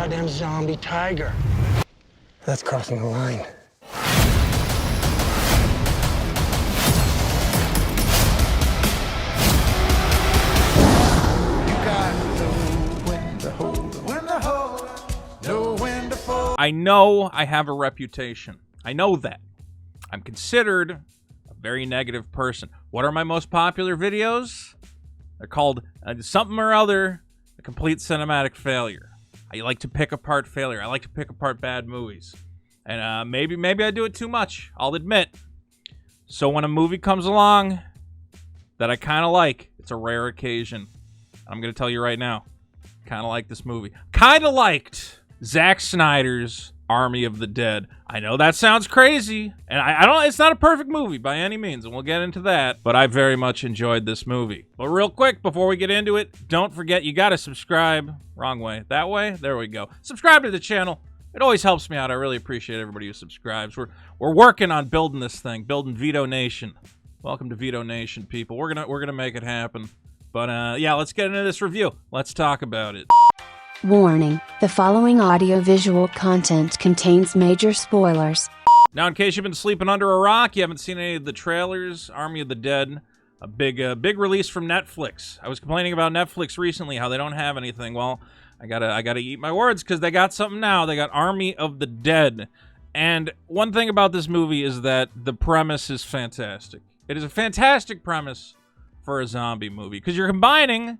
goddamn zombie tiger. That's crossing the line. I know I have a reputation. I know that. I'm considered a very negative person. What are my most popular videos? They're called something or other, a complete cinematic failure. I like to pick apart failure. I like to pick apart bad movies. And maybe I do it too much, I'll admit. So when a movie comes along that I kind of like, it's a rare occasion. I'm going to tell you right now, kind of like this movie. Kind of liked Zack Snyder's Army of the Dead. I know that sounds crazy, and I don't. It's not a perfect movie by any means, and we'll get into that, but I very much enjoyed this movie. But real quick, before we get into it, don't forget, you gotta subscribe. Wrong way. That way? There we go. Subscribe to the channel. It always helps me out. I really appreciate everybody who subscribes. We're working on building this thing, building Veto Nation. Welcome to Veto Nation, people. We're gonna make it happen. But yeah, let's get into this review. Let's talk about it. Warning, the following audio-visual content contains major spoilers. Now, in case you've been sleeping under a rock, you haven't seen any of the trailers, Army of the Dead, a big release from Netflix. I was complaining about Netflix recently, how they don't have anything. Well, I gotta eat my words, because they got something now. They got Army of the Dead. And one thing about this movie is that the premise is fantastic. It is a fantastic premise for a zombie movie, because you're combining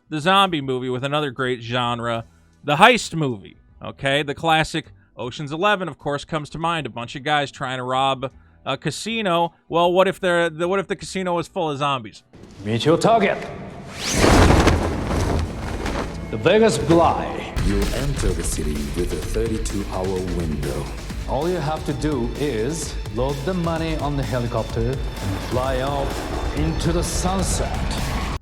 the zombie movie with another great genre, the heist movie. Okay, the classic Ocean's 11, of course, comes to mind. A bunch of guys trying to rob a casino. Well, what if the casino is full of zombies? Meet your target. The Vegas Bly. You'll enter the city with a 32-hour window. All you have to do is load the money on the helicopter and fly off into the sunset.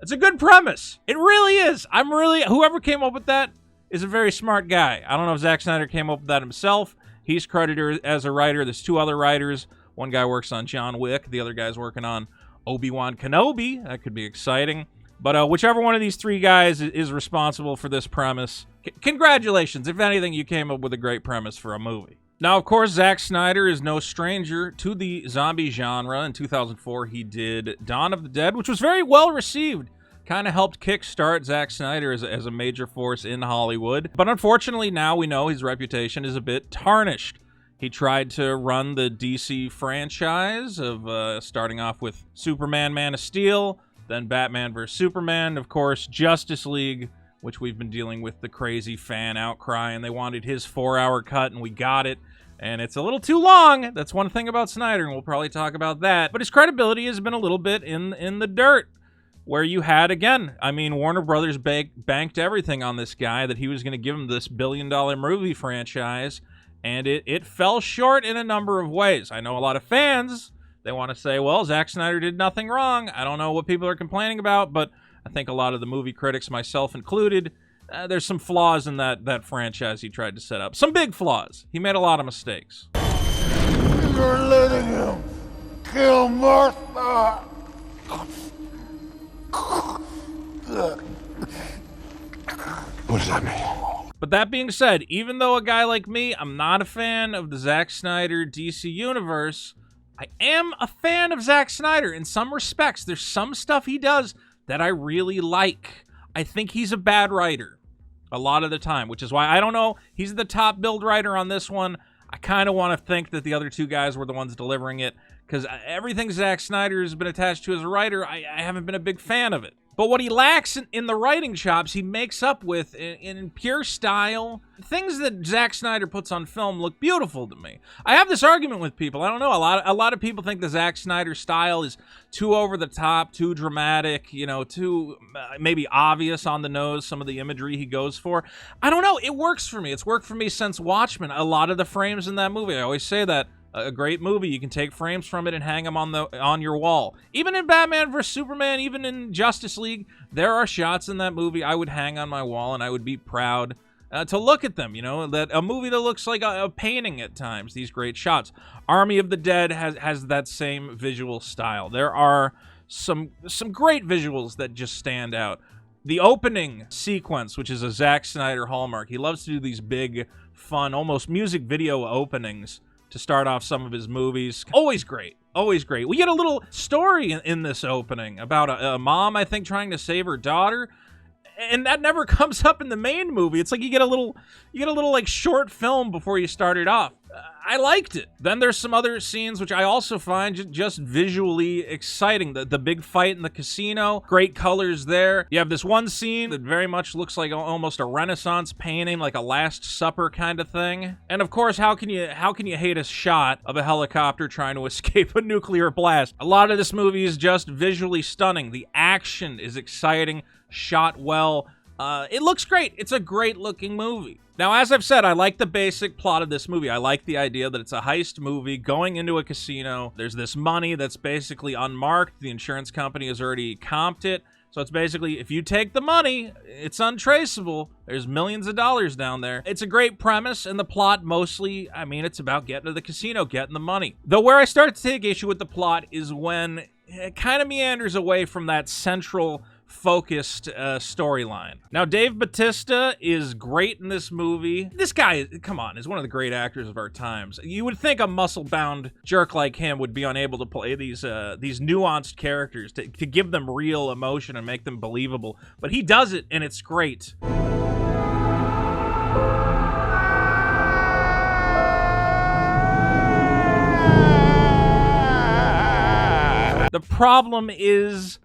It's a good premise. It really is. Whoever came up with that is a very smart guy. I don't know if Zack Snyder came up with that himself. He's credited as a writer. There's two other writers. One guy works on John Wick. The other guy's working on Obi-Wan Kenobi. That could be exciting. But whichever one of these three guys is responsible for this premise, congratulations. If anything, you came up with a great premise for a movie. Now, of course, Zack Snyder is no stranger to the zombie genre. In 2004, he did Dawn of the Dead, which was very well received. Kind of helped kickstart Zack Snyder as a major force in Hollywood. But unfortunately, now we know his reputation is a bit tarnished. He tried to run the DC franchise of starting off with Superman, Man of Steel, then Batman vs. Superman, of course, Justice League, which we've been dealing with the crazy fan outcry, and they wanted his 4-hour cut, and we got it. And it's a little too long. That's one thing about Snyder, and we'll probably talk about that. But his credibility has been a little bit in the dirt, where you had, again, I mean, Warner Brothers banked everything on this guy, that he was going to give him this billion-dollar movie franchise, and it fell short in a number of ways. I know a lot of fans, they want to say, well, Zack Snyder did nothing wrong. I don't know what people are complaining about, but I think a lot of the movie critics, myself included, there's some flaws in that franchise he tried to set up. Some big flaws. He made a lot of mistakes. You're letting him kill Martha. What does that mean? But that being said, even though a guy like me, I'm not a fan of the Zack Snyder DC universe, I am a fan of Zack Snyder in some respects. There's some stuff he does that I really like. I think he's a bad writer a lot of the time, which is why I don't know. He's the top billed writer on this one. I kind of want to think that the other two guys were the ones delivering it, because everything Zack Snyder has been attached to as a writer, I haven't been a big fan of it. But what he lacks in the writing chops, he makes up with in pure style. Things that Zack Snyder puts on film look beautiful to me. I have this argument with people. I don't know. A lot of people think the Zack Snyder style is too over the top, too dramatic, you know, too maybe obvious on the nose, some of the imagery he goes for. I don't know. It works for me. It's worked for me since Watchmen. A lot of the frames in that movie, I always say that. A great movie. You can take frames from it and hang them on your wall. Even in Batman vs. Superman, even in Justice League, there are shots in that movie I would hang on my wall, and I would be proud to look at them. You know, that a movie that looks like a painting at times. These great shots. Army of the Dead has that same visual style. There are some great visuals that just stand out. The opening sequence, which is a Zack Snyder hallmark, he loves to do these big, fun, almost music video openings to start off some of his movies. Always great. Always great. We get a little story in this opening about a mom, I think, trying to save her daughter. And that never comes up in the main movie. It's like you get a little like short film before you start it off. I liked it. Then there's some other scenes which I also find just visually exciting. The big fight in the casino, great colors there. You have this one scene that very much looks like almost a Renaissance painting, like a Last Supper kind of thing. And of course, how can you hate a shot of a helicopter trying to escape a nuclear blast? A lot of this movie is just visually stunning. The action is exciting, shot well. It looks great. It's a great looking movie. Now, as I've said, I like the basic plot of this movie. I like the idea that it's a heist movie going into a casino. There's this money that's basically unmarked. The insurance company has already comped it. So it's basically, if you take the money, it's untraceable. There's millions of dollars down there. It's a great premise, and the plot mostly, I mean, it's about getting to the casino, getting the money. Though where I start to take issue with the plot is when it kind of meanders away from that central focused storyline. Now, Dave Bautista is great in this movie. This guy, come on, is one of the great actors of our times. You would think a muscle-bound jerk like him would be unable to play these nuanced characters, to give them real emotion and make them believable, but he does it, and it's great. The problem is,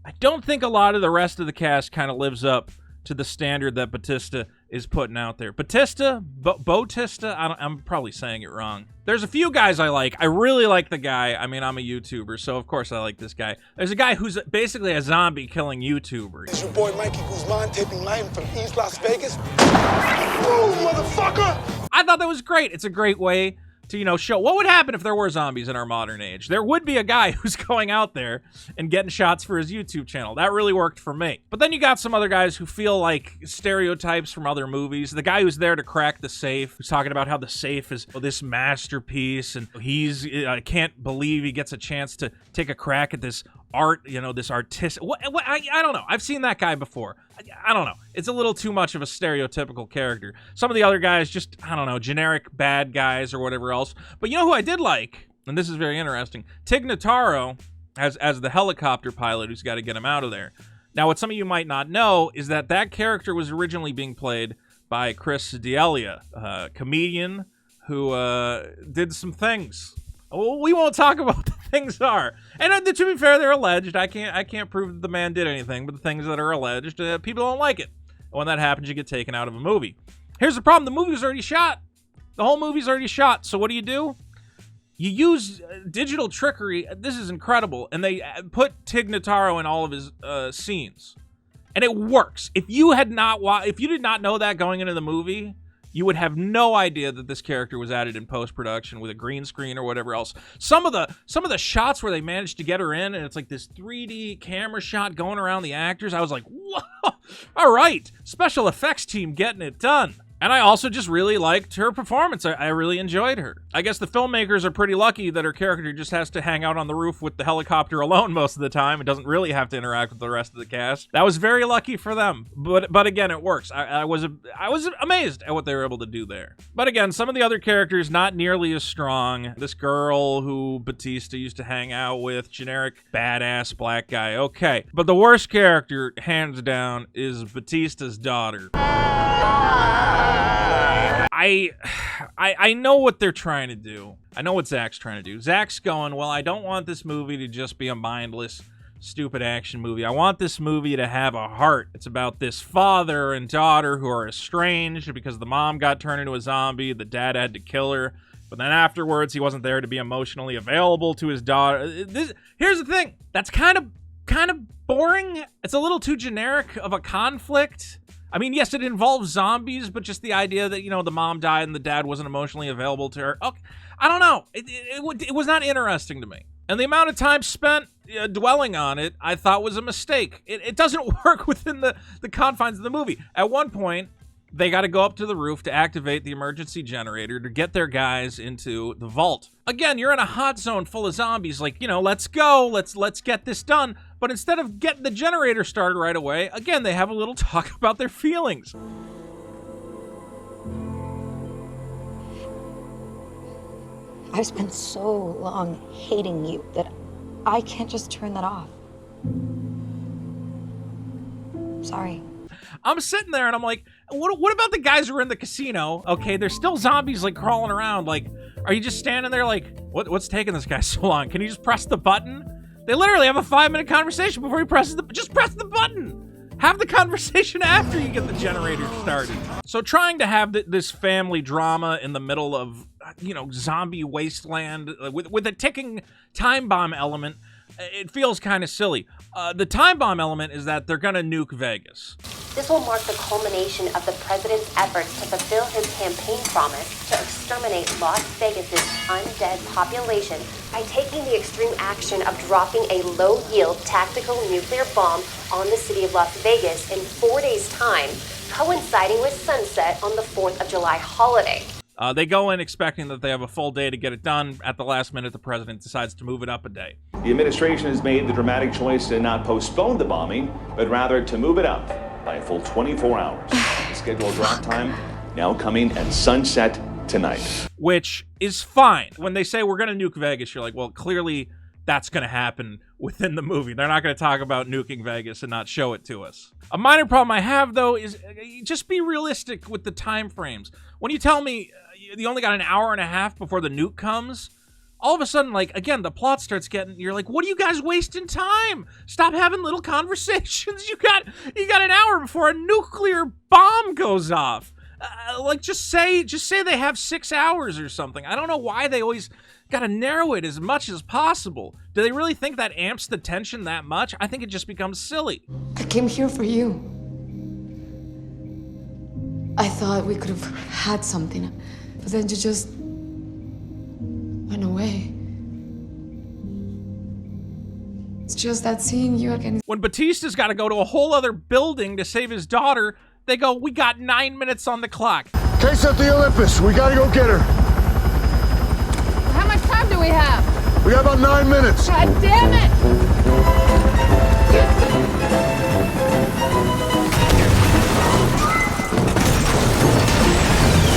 I don't think a lot of the rest of the cast kind of lives up to the standard that Bautista is putting out there. Bautista? I'm probably saying it wrong. There's a few guys I like. I really like the guy. I mean, I'm a YouTuber, so of course I like this guy. There's a guy who's basically a zombie killing YouTubers. It's your boy Mikey Guzman taping live from East Las Vegas. Move, motherfucker! I thought that was great. It's a great way to, show what would happen if there were zombies in our modern age. There would be a guy who's going out there and getting shots for his YouTube channel. That really worked for me. But then you got some other guys who feel like stereotypes from other movies. The guy who's there to crack the safe, who's talking about how the safe is this masterpiece, and I can't believe he gets a chance to take a crack at this art, this artistic. I don't know. I've seen that guy before. I don't know. It's a little too much of a stereotypical character. Some of the other guys just, I don't know, generic bad guys or whatever else. But you know who I did like? And this is very interesting. Tig Notaro as the helicopter pilot who's got to get him out of there. Now, what some of you might not know is that character was originally being played by Chris D'Elia, a comedian who did some things. Well, we won't talk about what the things are. And to be fair, they're alleged. I can't prove that the man did anything, but the things that are alleged, people don't like it. And when that happens, you get taken out of a movie. Here's the problem. The movie's already shot. The whole movie's already shot. So what do? You use digital trickery. This is incredible. And they put Tig Notaro in all of his scenes. And it works. If you did not know that going into the movie, you would have no idea that this character was added in post-production with a green screen or whatever else. Some of the shots where they managed to get her in, and it's like this 3D camera shot going around the actors, I was like, whoa, all right, special effects team getting it done. And I also just really liked her performance. I really enjoyed her. I guess the filmmakers are pretty lucky that her character just has to hang out on the roof with the helicopter alone most of the time. It doesn't really have to interact with the rest of the cast. That was very lucky for them. But again, it works. I was amazed at what they were able to do there. But again, some of the other characters not nearly as strong. This girl who Bautista used to hang out with, generic badass black guy. Okay. But the worst character, hands down, is Bautista's daughter. I know what they're trying to do. I know what Zack's trying to do. Zack's going, well, I don't want this movie to just be a mindless, stupid action movie. I want this movie to have a heart. It's about this father and daughter who are estranged because the mom got turned into a zombie. The dad had to kill her. But then afterwards, he wasn't there to be emotionally available to his daughter. Here's the thing. That's kind of boring. It's a little too generic of a conflict. I mean, yes, it involves zombies, but just the idea that, the mom died and the dad wasn't emotionally available to her. Okay, I don't know. It was not interesting to me. And the amount of time spent dwelling on it, I thought was a mistake. It doesn't work within the confines of the movie. At one point, They got to go up to the roof to activate the emergency generator to get their guys into the vault. Again, you're in a hot zone full of zombies. Like, you know, let's go. Let's get this done. But instead of getting the generator started right away, again, they have a little talk about their feelings. I've spent so long hating you that I can't just turn that off. Sorry. I'm sitting there and I'm like, what about the guys who are in the casino? Okay, there's still zombies like crawling around. Like, are you just standing there like, what's taking this guy so long? Can you just press the button? They literally have a 5-minute conversation before he presses just press the button. Have the conversation after you get the generator started. So trying to have this family drama in the middle of, you know, zombie wasteland with a ticking time bomb element, it feels kind of silly. The time bomb element is that they're gonna nuke Vegas. This will mark the culmination of the president's efforts to fulfill his campaign promise to exterminate Las Vegas's undead population by taking the extreme action of dropping a low-yield tactical nuclear bomb on the city of Las Vegas in 4 days' time, coinciding with sunset on the 4th of July holiday. They go in expecting that they have a full day to get it done. At the last minute, the president decides to move it up a day. The administration has made the dramatic choice to not postpone the bombing, but rather to move it up by a full 24 hours. The scheduled drop time now coming at sunset tonight. Which is fine. When they say we're going to nuke Vegas, you're like, well, clearly that's going to happen within the movie. They're not going to talk about nuking Vegas and not show it to us. A minor problem I have, though, is just be realistic with the time frames. When you tell me you only got an hour and a half before the nuke comes, all of a sudden, like, again, the plot starts getting, you're like, what are you guys wasting time? Stop having little conversations. You got an hour before a nuclear bomb goes off. Like, just say they have 6 hours or something. I don't know why they always got to narrow it as much as possible. Do they really think that amps the tension that much? I think it just becomes silly. I came here for you. I thought we could have had something, but then you just went away. It's just that seeing you again. When Batista's got to go to a whole other building to save his daughter, they go, we got 9 minutes on the clock. Case at the Olympus. We gotta go get her. How much time do we have? We got about 9 minutes. God damn it!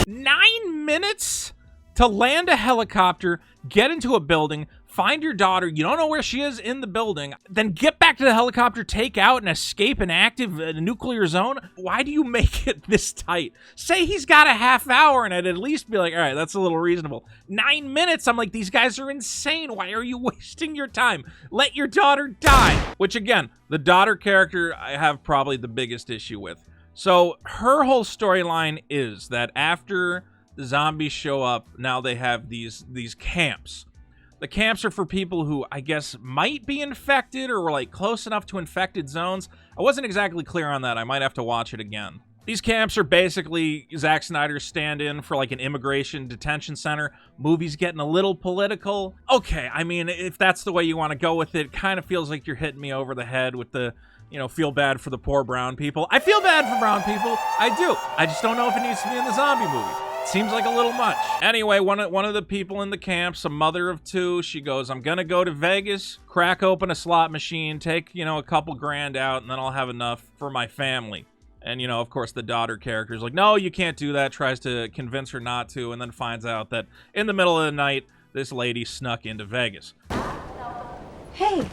9 minutes to land a helicopter, get into a building, find your daughter, you don't know where she is in the building, then get back to the helicopter, take out and escape an active nuclear zone? Why do you make it this tight? Say he's got a half hour and I'd at least be like, all right, that's a little reasonable. 9 minutes, I'm like, these guys are insane. Why are you wasting your time? Let your daughter die. Which again, the daughter character I have probably the biggest issue with. So her whole storyline is that after the zombies show up, now they have these camps. The camps are for people who, I guess, might be infected or were, like, close enough to infected zones. I wasn't exactly clear on that. I might have to watch it again. These camps are basically Zack Snyder's stand-in for, like, an immigration detention center. Movie's getting a little political. Okay, I mean, if that's the way you want to go with it, kind of feels like you're hitting me over the head with the, you know, feel bad for the poor brown people. I feel bad for brown people. I do. I just don't know if it needs to be in the zombie movie. Seems like a little much. Anyway, one of the people in the camp, a mother of two, she goes, I'm gonna go to Vegas, crack open a slot machine, take, you know, a couple grand out, and then I'll have enough for my family. And, you know, of course, the daughter character is like, no, you can't do that, tries to convince her not to, and then finds out that in the middle of the night, this lady snuck into Vegas. Hey.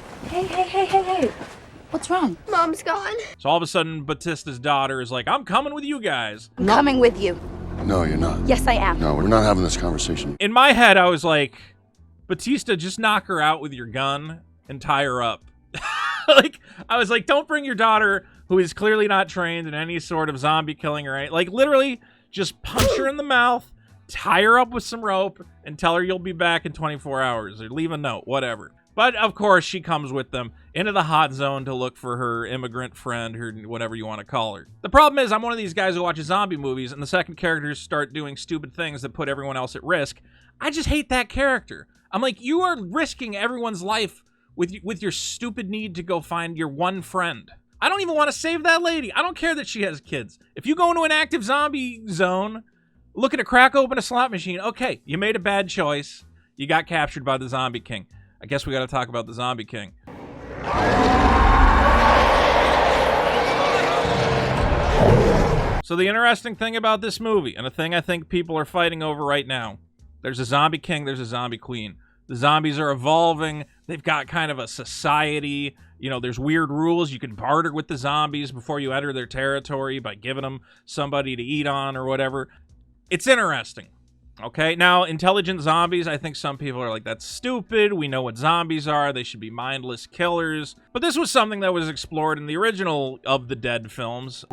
What's wrong? Mom's gone. So all of a sudden, Batista's daughter is like, I'm coming with you guys. I'm coming with you. No, you're not. Yes, I am. No, we're not having this conversation. In my head, I was like, Batista, just knock her out with your gun and tie her up. Like, I was like, don't bring your daughter, who is clearly not trained in any sort of zombie killing or anything. Like, literally, just punch her in the mouth, tie her up with some rope, and tell her you'll be back in 24 hours, or leave a note, whatever. But, of course, she comes with them into the hot zone to look for her immigrant friend, her whatever you want to call her. The problem is, I'm one of these guys who watches zombie movies, and the second characters start doing stupid things that put everyone else at risk. I just hate that character. I'm like, you are risking everyone's life with your stupid need to go find your one friend. I don't even want to save that lady. I don't care that she has kids. If you go into an active zombie zone, looking to crack open a slot machine, okay, you made a bad choice. You got captured by the Zombie King. I guess we got to talk about the Zombie King. So the interesting thing about this movie, and a thing I think people are fighting over right now, there's a Zombie King, there's a Zombie Queen. The zombies are evolving. They've got kind of a society. You know, there's weird rules. You can barter with the zombies before you enter their territory by giving them somebody to eat on or whatever. It's interesting. Okay, now, intelligent zombies, I think some people are like, that's stupid. We know what zombies are. They should be mindless killers. But this was something that was explored in the original of the Dead films.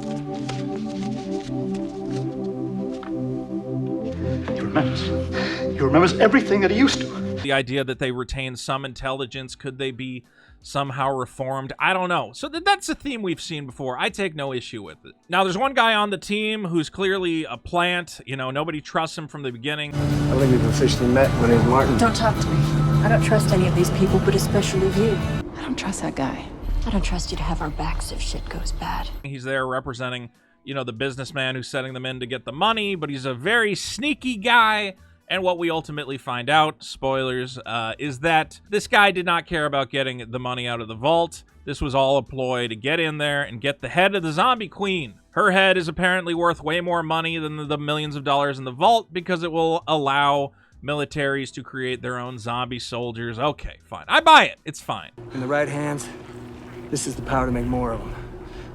He remembers everything that he used to. The idea that they retain some intelligence, could they be somehow reformed? I don't know. So that's a theme we've seen before. I take no issue with it. Now, there's one guy on the team who's clearly a plant. You know, nobody trusts him from the beginning. I believe we've officially met. My name's Martin. Don't talk to me. I don't trust any of these people, but especially you. I don't trust that guy. I don't trust you to have our backs if shit goes bad. He's there representing, you know, the businessman who's setting them in to get the money, but he's a very sneaky guy. And what we ultimately find out, spoilers, is that this guy did not care about getting the money out of the vault. This was all a ploy to get in there and get the head of the Zombie Queen. Her head is apparently worth way more money than the millions of dollars in the vault because it will allow militaries to create their own zombie soldiers. Okay, fine. I buy it. It's fine. In the right hands, this is the power to make more of them.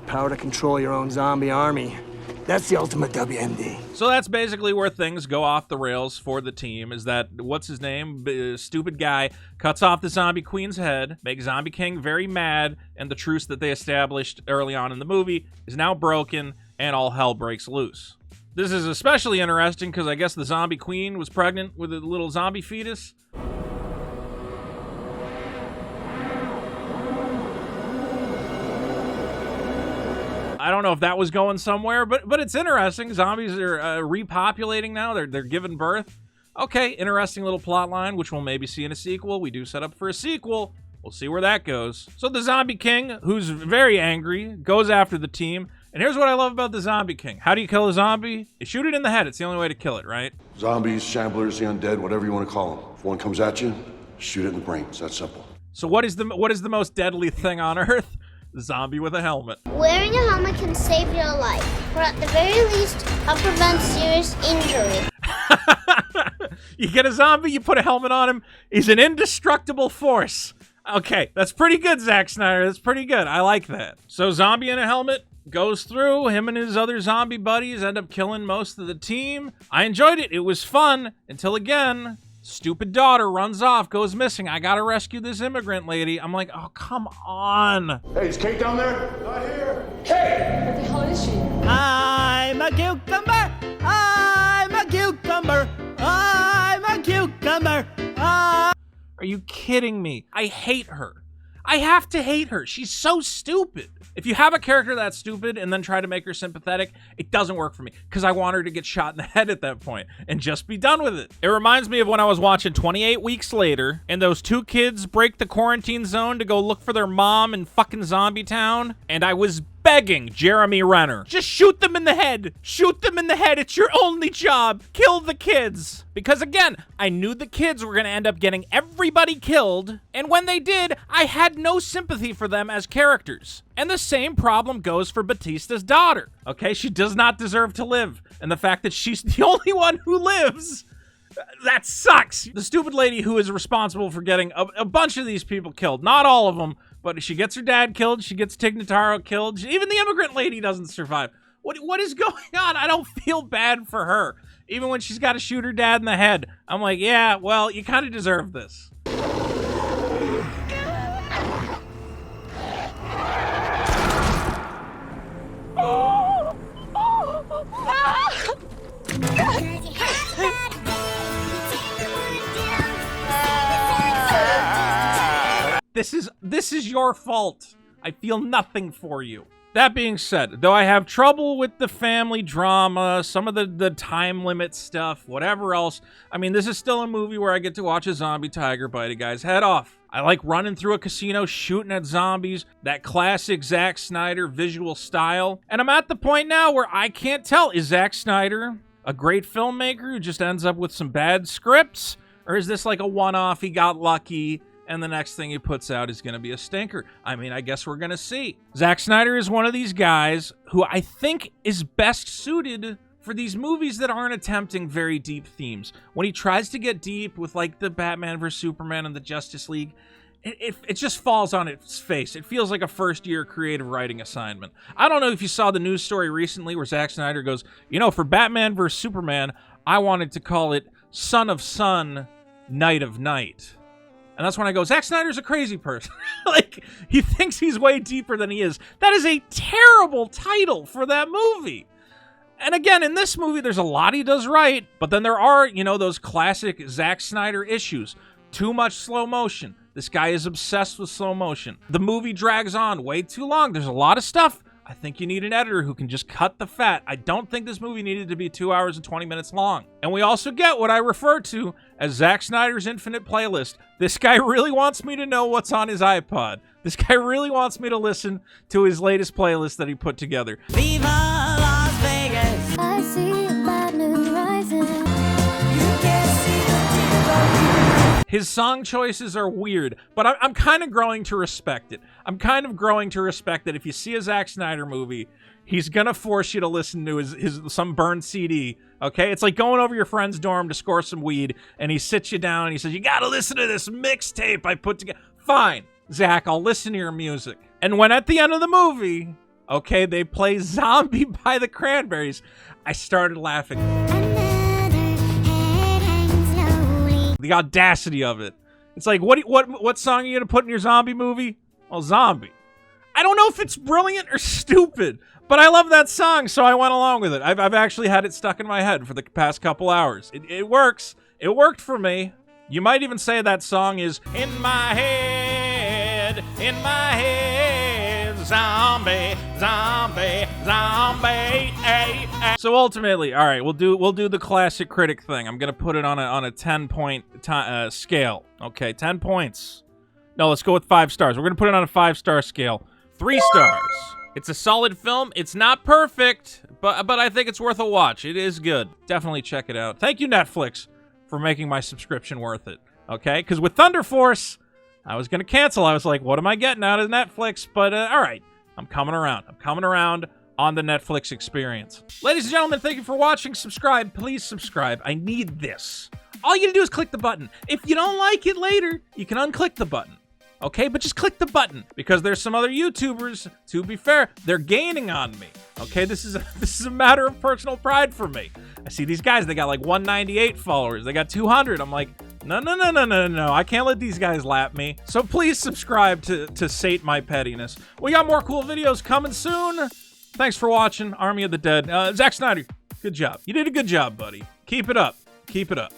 Power to control your own zombie army. That's the ultimate WMD. So that's basically where things go off the rails for the team, is that, what's his name? Stupid guy cuts off the Zombie Queen's head, makes Zombie King very mad, and the truce that they established early on in the movie is now broken, and all hell breaks loose. This is especially interesting because I guess the Zombie Queen was pregnant with a little zombie fetus. I don't know if that was going somewhere, but it's interesting. Zombies are repopulating now. They're giving birth. Okay, interesting little plot line, which we'll maybe see in a sequel. We do set up for a sequel. We'll see where that goes. So the Zombie King, who's very angry, goes after the team. And here's what I love about the Zombie King. How do you kill a zombie? You shoot it in the head. It's the only way to kill it, right? Zombies, shamblers, the undead, whatever you want to call them. If one comes at you, shoot it in the brain. It's that simple. So what is the most deadly thing on Earth? The zombie with a helmet. Wearing a helmet can save your life, or at the very least, help prevent serious injury. You get a zombie, you put a helmet on him, he's an indestructible force. Okay, that's pretty good, Zack Snyder. That's pretty good. I like that. So zombie in a helmet goes through. Him and his other zombie buddies end up killing most of the team. I enjoyed it. It was fun until, again, stupid daughter runs off, goes missing. I gotta rescue this immigrant lady. I'm like, oh, come on. Hey, is Kate down there? Not here. Kate! What the hell is she? I'm a cucumber. I'm a cucumber. I'm a cucumber. Are you kidding me? I hate her. I have to hate her. She's so stupid. If you have a character that's stupid and then try to make her sympathetic, it doesn't work for me because I want her to get shot in the head at that point and just be done with it. It reminds me of when I was watching 28 Weeks Later and those two kids break the quarantine zone to go look for their mom in fucking Zombie Town, and I was begging Jeremy Renner, just shoot them in the head. Shoot them in the head. It's your only job. Kill the kids. Because again, I knew the kids were going to end up getting everybody killed. And when they did, I had no sympathy for them as characters. And the same problem goes for Batista's daughter. Okay, she does not deserve to live. And the fact that she's the only one who lives, that sucks. The stupid lady who is responsible for getting a bunch of these people killed, not all of them, but she gets her dad killed, she gets Tig Notaro killed, even the immigrant lady doesn't survive. What is going on? I don't feel bad for her. Even when she's got to shoot her dad in the head, I'm like, yeah, well, you kind of deserve this. This is your fault. I feel nothing for you. That being said, though I have trouble with the family drama, some of the time limit stuff, whatever else, I mean, this is still a movie where I get to watch a zombie tiger bite a guy's head off. I like running through a casino, shooting at zombies, that classic Zack Snyder visual style. And I'm at the point now where I can't tell, is Zack Snyder a great filmmaker who just ends up with some bad scripts? Or is this like a one-off, he got lucky, and the next thing he puts out is going to be a stinker? I mean, I guess we're going to see. Zack Snyder is one of these guys who I think is best suited for these movies that aren't attempting very deep themes. When he tries to get deep with like the Batman vs. Superman and the Justice League, it just falls on its face. It feels like a first-year creative writing assignment. I don't know if you saw the news story recently where Zack Snyder goes, you know, for Batman vs. Superman, I wanted to call it Son of Sun, Night of Night. And that's when I go, Zack Snyder's a crazy person. Like, he thinks he's way deeper than he is. That is a terrible title for that movie. And again, in this movie, there's a lot he does right, but then there are, you know, those classic Zack Snyder issues. Too much slow motion. This guy is obsessed with slow motion. The movie drags on way too long. There's a lot of stuff. I think you need an editor who can just cut the fat. I don't think this movie needed to be 2 hours and 20 minutes long. And we also get what I refer to as Zack Snyder's infinite playlist. This guy really wants me to know what's on his iPod. This guy really wants me to listen to his latest playlist that he put together. Viva Las Vegas! I see a bad moon rising. You can't see the His song choices are weird, but I'm kind of growing to respect it. I'm kind of growing to respect that if you see a Zack Snyder movie, he's gonna force you to listen to his some burned CD, okay? It's like going over your friend's dorm to score some weed, and he sits you down and he says, you gotta listen to this mixtape I put together. Fine, Zach, I'll listen to your music. And when at the end of the movie, okay, they play Zombie by the Cranberries, I started laughing. The audacity of it. It's like, what song are you gonna put in your zombie movie? Well, Zombie. I don't know if it's brilliant or stupid, but I love that song, so I went along with it. I've actually had it stuck in my head for the past couple hours. It works. It worked for me. You might even say that song is in my head, zombie, zombie, zombie. Ay, ay. So ultimately, all right, we'll do the classic critic thing. I'm gonna put it on a 10-point scale. Okay, 10 points. No, let's go with 5 stars. We're gonna put it on a 5-star scale. 3 stars. It's a solid film. It's not perfect, but I think it's worth a watch. It is good. Definitely check it out. Thank you, Netflix, for making my subscription worth it. Okay, because with Thunder Force, I was gonna cancel. I was like, what am I getting out of Netflix? But all right, I'm coming around. I'm coming around on the Netflix experience. Ladies and gentlemen, thank you for watching. Subscribe. Please subscribe. I need this. All you gotta do is click the button. If you don't like it later, you can unclick the button. Okay, but just click the button, because there's some other YouTubers, to be fair, they're gaining on me. Okay, this is a matter of personal pride for me. I see these guys, they got like 198 followers. They got 200. I'm like, no. I can't let these guys lap me. So please subscribe to sate my pettiness. We got more cool videos coming soon. Thanks for watching Army of the Dead. Zack Snyder, good job. You did a good job, buddy. Keep it up. Keep it up.